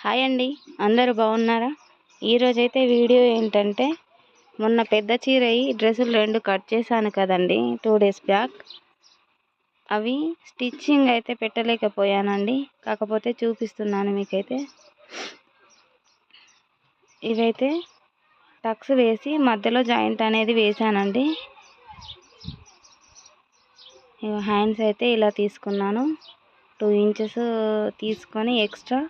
Hi అండి, అందరూ బాగున్నారా? ఈరోజైతే వీడియో ఏంటంటే మొన్న పెద్ద చీర డ్రెస్సులు 2 కట్ చేశాను కదండి 2 డేస్ బ్యాక్. అవి స్టిచ్చింగ్ అయితే పెట్టలేకపోయానండి, కాకపోతే చూపిస్తున్నాను మీకైతే. ఇవైతే టక్స్ వేసి మధ్యలో జాయింట్ అనేది వేసానండి. హ్యాండ్స్ అయితే ఇలా తీసుకున్నాను, 2 ఇంచెస్ తీసుకొని ఎక్స్ట్రా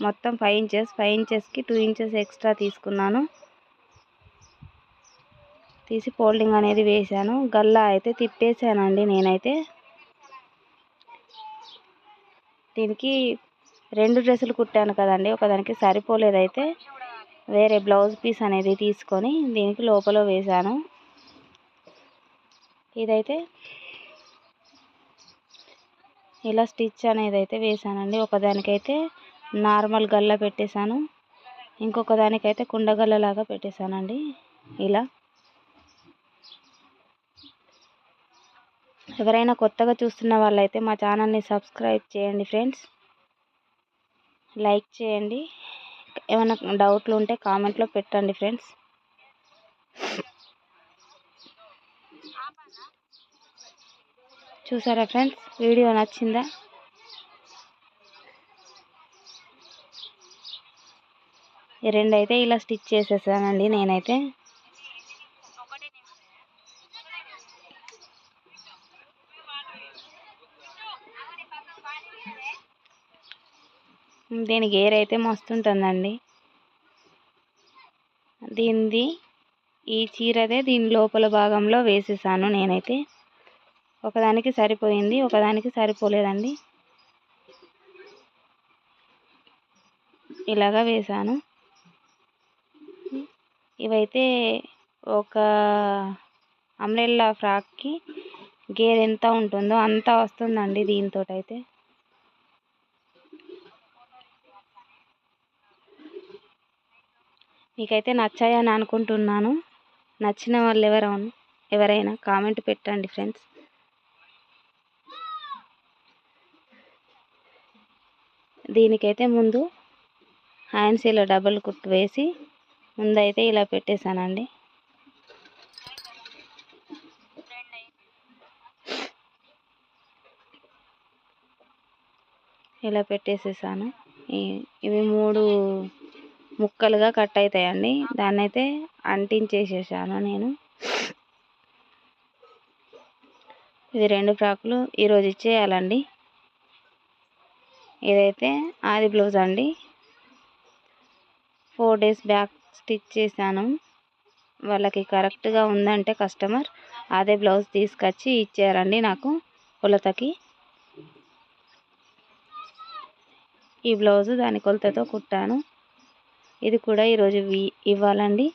మొత్తం 5 ఇంచెస్, 5 ఇంచెస్కి 2 ఇంచెస్ ఎక్స్ట్రా తీసుకున్నాను. తీసి ఫోల్డింగ్ అనేది వేసాను. గల్లా అయితే తిప్పేసానండి నేనైతే. దీనికి 2 డ్రెస్సులు కుట్టాను కదండి, ఒకదానికి సరిపోలేదైతే వేరే బ్లౌజ్ పీస్ అనేది తీసుకొని దీనికి లోపల వేసాను. ఇదైతే ఇలా స్టిచ్ అనేది అయితే వేసానండి. ఒకదానికైతే నార్మల్ గల్ల పెట్టేశాను, ఇంకొక దానికైతే కుండగల్ల లాగా పెట్టేశానండి. ఇలా ఎవరైనా కొత్తగా చూస్తున్న వాళ్ళైతే మా ఛానల్ని సబ్స్క్రైబ్ చేయండి ఫ్రెండ్స్, లైక్ చేయండి. ఏమైనా డౌట్లు ఉంటే కామెంట్లో పెట్టండి ఫ్రెండ్స్. చూసారా ఫ్రెండ్స్, వీడియో నచ్చిందా? ఈ 2 అయితే ఇలా స్టిచ్ చేసేసానండి నేనైతే. దీని గేర్ అయితే మస్తు ఉంటుందండి. దీనిది ఈ చీరదే దీని లోపల భాగంలో వేసేసాను నేనైతే. ఒకదానికి సరిపోయింది, ఒకదానికి సరిపోలేదండి. ఇలాగా వేసాను. ఇవైతే ఒక అంబ్రెల్లా ఫ్రాక్కి గేర్ ఎంత ఉంటుందో అంత వస్తుందండి దీంతో అయితే. మీకైతే నచ్చాయని అనుకుంటున్నాను. నచ్చిన వాళ్ళు ఎవరైనా కామెంట్ పెట్టండి ఫ్రెండ్స్. దీనికైతే ముందు హ్యాండ్స్ ఇలా డబుల్ కుట్టు వేసి ముందైతే ఇలా పెట్టేశానండి. ఇలా పెట్టేసేసాను. ఇవి 3 ముక్కలుగా కట్ అవుతాయండి. దాన్ని అయితే అంటించేసేసాను నేను. ఇవి 2 ఫ్రాకులు ఈరోజు ఇచ్చేయాలండి. ఇదైతే ఆది బ్లౌజ్ అండి, 4 డేస్ బ్యాక్ స్టిచ్ చేశాను. వాళ్ళకి కరెక్ట్గా ఉందంటే కస్టమర్ అదే బ్లౌజ్ తీసుకొచ్చి ఇచ్చారండి నాకు కొలతకి. ఈ బ్లౌజు దాని కొలతతో కుట్టాను. ఇది కూడా ఈరోజు ఇవ్వాలండి.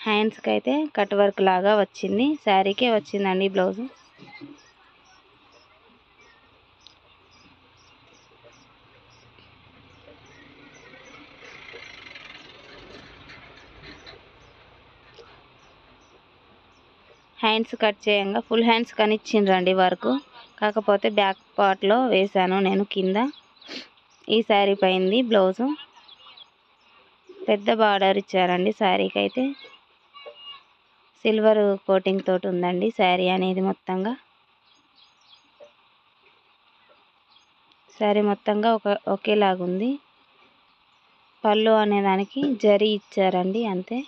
హ్యాండ్స్కి అయితే కట్ వర్క్ లాగా వచ్చింది, శారీకే వచ్చిందండి బ్లౌజు. హ్యాండ్స్ కట్ చేయంగా ఫుల్ హ్యాండ్స్ కనిచ్చిండ్రండి వర్క్, కాకపోతే బ్యాక్ పార్ట్లో వేసాను నేను కింద. ఈ శారీ పైంది బ్లౌజు పెద్ద బార్డర్ ఇచ్చారండి. శారీకి అయితే సిల్వర్ కోటింగ్ తోటి ఉందండి శారీ అనేది మొత్తంగా. శారీ మొత్తంగా ఒకేలాగుంది. పళ్ళు అనేదానికి జరీ ఇచ్చారండి అంతే.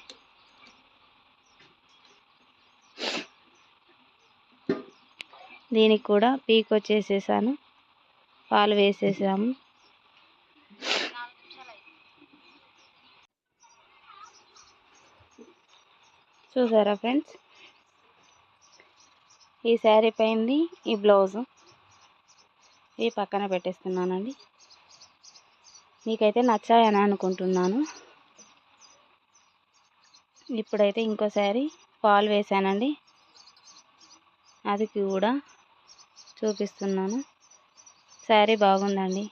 దీనికి కూడా పీక్ వచ్చేసేసాను, పాలు వేసేసాము. చూసారా ఫ్రెండ్స్, ఈ శారీ పైంది ఈ బ్లౌజు. ఈ పక్కన పెట్టేస్తున్నానండి. మీకైతే నచ్చాయని అనుకుంటున్నాను. ఇప్పుడైతే ఇంకో శారీ పాలు వేసానండి, అది కూడా చూపిస్తున్నాను. శారీ బాగుందండి.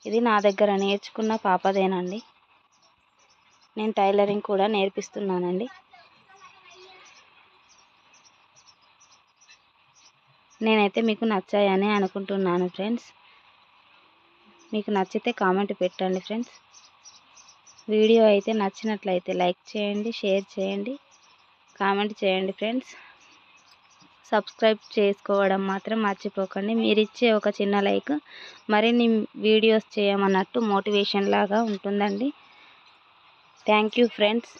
ఇది నా దగ్గర నేర్చుకున్న పాపదేనండి. నేను టైలరింగ్ కూడా నేర్పిస్తున్నానండి. నేనైతే మీకు నచ్చాయని అనుకుంటున్నాను ఫ్రెండ్స్. మీకు నచ్చితే కామెంట్ పెట్టండి ఫ్రెండ్స్. వీడియో అయితే నచ్చినట్లయితే లైక్ చేయండి, షేర్ చేయండి, కామెంట్ చేయండి ఫ్రెండ్స్. సబ్స్క్రైబ్ చేసుకోవడం మాత్రం మర్చిపోకండి. మీరు ఇచ్చే ఒక చిన్న లైక్ మరిన్ని వీడియోస్ చేయమన్నట్టు మోటివేషన్ లాగా ఉంటుందండి. Thank you friends.